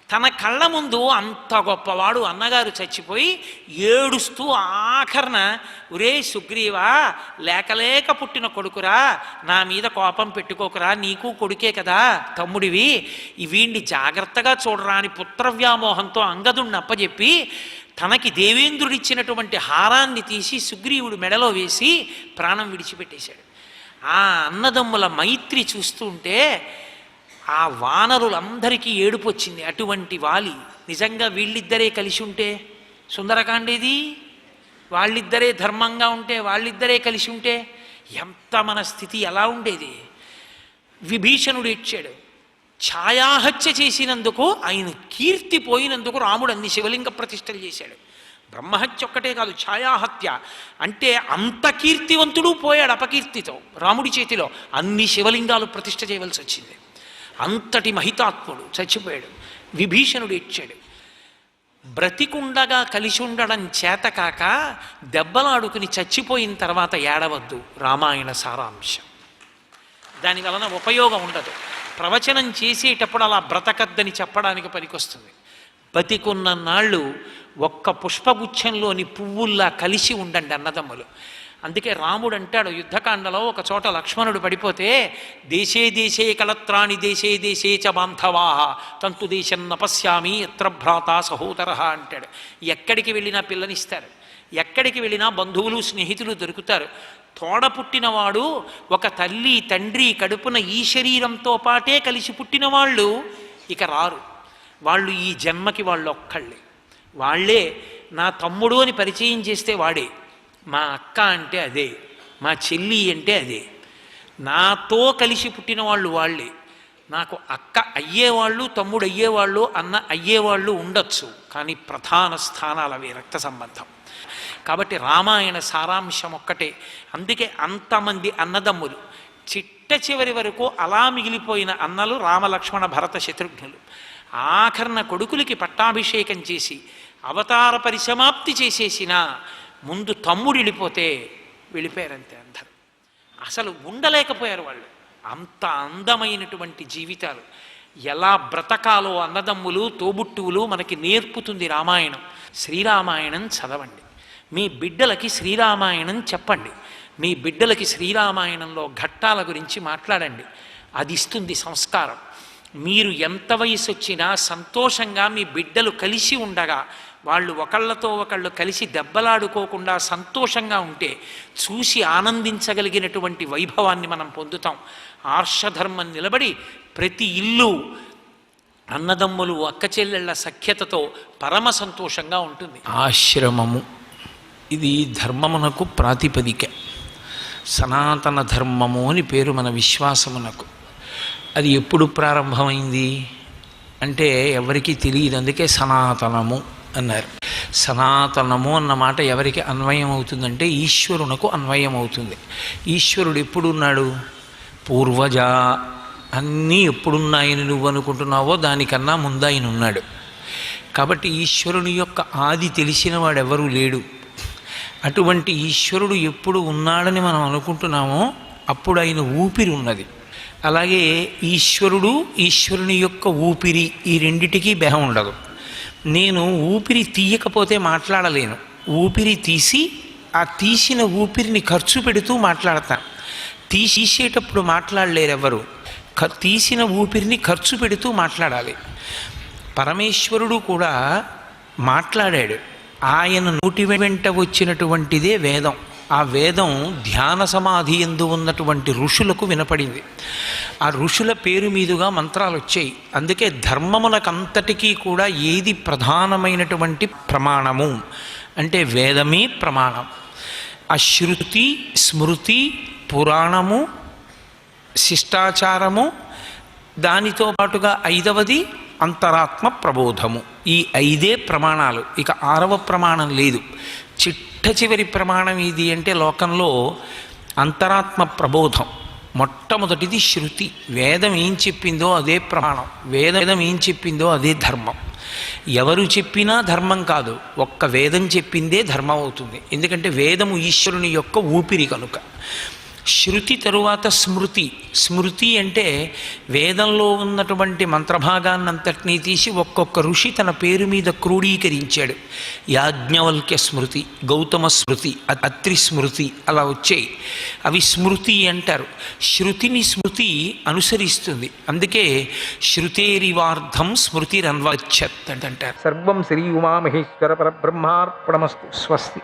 తన కళ్ళ ముందు అంత గొప్పవాడు అన్నగారు చచ్చిపోయి ఏడుస్తూ ఆఖరణ, ఒరే సుగ్రీవా, లేకలేక పుట్టిన కొడుకురా, నా మీద కోపం పెట్టుకోకురా, నీకు కొడుకే కదా, తమ్ముడివి, వీణ్ణి జాగ్రత్తగా చూడరా అని పుత్రవ్యామోహంతో అంగదుణ్ణి అప్పచెప్పి తనకి దేవేంద్రుడిచ్చినటువంటి హారాన్ని తీసి సుగ్రీవుడు మెడలో వేసి ప్రాణం విడిచిపెట్టేశాడు. ఆ అన్నదమ్ముల మైత్రి చూస్తూ ఉంటే ఆ వానరులందరికీ ఏడుపు వచ్చింది. అటువంటి వాలి నిజంగా వీళ్ళిద్దరే కలిసి ఉంటే సుందరకాండేది, వాళ్ళిద్దరే ధర్మంగా ఉంటే, వాళ్ళిద్దరే కలిసి ఉంటే ఎంత మన స్థితి ఎలా ఉండేది. విభీషణుడు ఇచ్చాడు. ఛాయాహత్య చేసినందుకు ఆయన కీర్తి పోయినందుకు రాముడు అన్ని శివలింగ ప్రతిష్టలు చేశాడు. బ్రహ్మహత్య ఒక్కటే కాదు, ఛాయాహత్య అంటే అంత కీర్తివంతుడు పోయాడు అపకీర్తితో. రాముడి చేతిలో అన్ని శివలింగాలు ప్రతిష్ఠ చేయవలసి వచ్చింది. అంతటి మహితాత్ముడు చచ్చిపోయాడు. విభీషణుడు ఇచ్చాడు. బ్రతికుండగా కలిసి ఉండడం చేతకాక దెబ్బలాడుకుని చచ్చిపోయిన తర్వాత ఏడవద్దు. రామాయణ సారాంశం. దానివలన ఉపయోగం ఉండదు. ప్రవచనం చేసేటప్పుడు అలా బ్రతకద్దని చెప్పడానికి పనికొస్తుంది. బతికున్న నాళ్ళు ఒక్క పుష్పగుచ్ఛంలోని పువ్వుల్లా కలిసి ఉండండి అన్నదమ్ములు. అందుకే రాముడు అంటాడు యుద్ధకాండలో, ఒక చోట లక్ష్మణుడు పడిపోతే, దేశే దేశే కళత్రాణి దేశే దేశే చ బాంధవాహ తంతు దేశం నపశ్యామి ఎత్ర భ్రాత సహోదర అంటాడు. ఎక్కడికి వెళ్ళినా పిల్లనిస్తారు, ఎక్కడికి వెళ్ళినా బంధువులు స్నేహితులు దొరుకుతారు. తోడ పుట్టినవాడు ఒక తల్లి తండ్రి కడుపున ఈ శరీరంతో పాటే కలిసి పుట్టిన వాళ్ళు ఇక రారు. వాళ్ళు ఈ జన్మకి వాళ్ళు ఒక్కళ్ళే. వాళ్ళే నా తమ్ముడు అని పరిచయం చేస్తే వాడే, మా అక్క అంటే అదే, మా చెల్లి అంటే అదే. నాతో కలిసి పుట్టిన వాళ్ళు వాళ్ళే. నాకు అక్క అయ్యేవాళ్ళు, తమ్ముడు అయ్యేవాళ్ళు, అన్న అయ్యేవాళ్ళు ఉండొచ్చు, కానీ ప్రధాన స్థానాలు అవి రక్త సంబంధం. కాబట్టి రామాయణ సారాంశం ఒక్కటే. అందుకే అంతమంది అన్నదమ్ములు చిట్ట చివరి వరకు అలా మిగిలిపోయిన అన్నలు రామలక్ష్మణ భరత శత్రుఘ్నులు. ఆఖరణ కొడుకులకి పట్టాభిషేకం చేసి అవతార పరిసమాప్తి చేసేసిన ముందు తమ్ముడు వెళ్ళిపోయారంతే అందరూ. అసలు ఉండలేకపోయారు వాళ్ళు. అంత అందమైనటువంటి జీవితాలు ఎలా బ్రతకాలో అన్నదమ్ములు తోబుట్టువులు మనకి నేర్పుతుంది రామాయణం. శ్రీరామాయణం చదవండి, మీ బిడ్డలకి శ్రీరామాయణం చెప్పండి, మీ బిడ్డలకి శ్రీరామాయణంలో ఘట్టాల గురించి మాట్లాడండి. అది ఇస్తుంది సంస్కారం. మీరు ఎంత వయసు వచ్చినా సంతోషంగా మీ బిడ్డలు కలిసి ఉండగా, వాళ్ళు ఒకళ్ళతో ఒకళ్ళు కలిసి దెబ్బలాడుకోకుండా సంతోషంగా ఉంటే చూసి ఆనందించగలిగినటువంటి వైభవాన్ని మనం పొందుతాం. ఆర్షధర్మం నిలబడి ప్రతి ఇల్లు అన్నదమ్ములు అక్క చెల్లెళ్ళ సఖ్యతతో పరమ సంతోషంగా ఉంటుంది. ఆశ్రమము ఇది ధర్మమునకు ప్రాతిపదిక. సనాతన ధర్మము అని పేరు మన విశ్వాసమునకు. అది ఎప్పుడు ప్రారంభమైంది అంటే ఎవరికీ తెలియదు. అందుకే సనాతనము అన్నారు. సనాతనము అన్న మాట ఎవరికి అన్వయం అవుతుందంటే ఈశ్వరునకు అన్వయం అవుతుంది. ఈశ్వరుడు ఎప్పుడున్నాడు? పూర్వజ. అన్నీ ఎప్పుడున్నాయని నువ్వు అనుకుంటున్నావో దానికన్నా ముందు ఆయన ఉన్నాడు. కాబట్టి ఈశ్వరుని యొక్క ఆది తెలిసిన వాడెవరూ లేడు. అటువంటి ఈశ్వరుడు ఎప్పుడు ఉన్నాడని మనం అనుకుంటున్నామో అప్పుడు ఆయన ఊపిరి ఉన్నది. అలాగే ఈశ్వరుడు, ఈశ్వరుని యొక్క ఊపిరి, ఈ రెండిటికీ బెహం ఉండదు. నేను ఊపిరి తీయకపోతే మాట్లాడలేను. ఊపిరి తీసి ఆ తీసిన ఊపిరిని ఖర్చు పెడుతూ మాట్లాడతాను. తీసేటప్పుడు మాట్లాడలేరు ఎవరు. తీసిన ఊపిరిని ఖర్చు పెడుతూ మాట్లాడాలి. పరమేశ్వరుడు కూడా మాట్లాడాడు. ఆయన నోటి వెంట వచ్చినటువంటిదే వేదం. ఆ వేదం ధ్యాన సమాధి యందు ఉన్నటువంటి ఋషులకు వినపడింది. ఆ ఋషుల పేరు మీదుగా మంత్రాలు వచ్చాయి. అందుకే ధర్మమునకంతటికీ కూడా ఏది ప్రధానమైనటువంటి ప్రమాణము అంటే వేదమే ప్రమాణం. ఆ శృతి, స్మృతి, పురాణము, శిష్టాచారము, దానితో పాటుగా ఐదవది అంతరాత్మ ప్రబోధము. ఈ ఐదే ప్రమాణాలు. ఇక ఆరవ ప్రమాణం లేదు. చిట్ట చివరి ప్రమాణం ఇది అంటే లోకంలో అంతరాత్మ ప్రబోధం. మొట్టమొదటిది శృతి. వేదం ఏం చెప్పిందో అదే ప్రమాణం. వేదం ఏం చెప్పిందో అదే ధర్మం. ఎవరు చెప్పినా ధర్మం కాదు, ఒక్క వేదం చెప్పిందే ధర్మం అవుతుంది. ఎందుకంటే వేదము ఈశ్వరుని యొక్క ఊపిరి కనుక. శృతి తరువాత స్మృతి. స్మృతి అంటే వేదంలో ఉన్నటువంటి మంత్రభాగాన్నంతటినీ తీసి ఒక్కొక్క ఋషి తన పేరు మీద క్రోడీకరించాడు. యాజ్ఞవల్క్య స్మృతి, గౌతమ స్మృతి, అత్రి స్మృతి అలా వచ్చాయి. అవి స్మృతి అంటారు. శృతిని స్మృతి అనుసరిస్తుంది. అందుకే శృతేరివార్ధం స్మృతిరన్వచ్చత్ అంటారు. సర్వం శ్రీ ఉమామహేశ్వర పరబ్రహ్మార్పణమస్తు. స్వస్తి.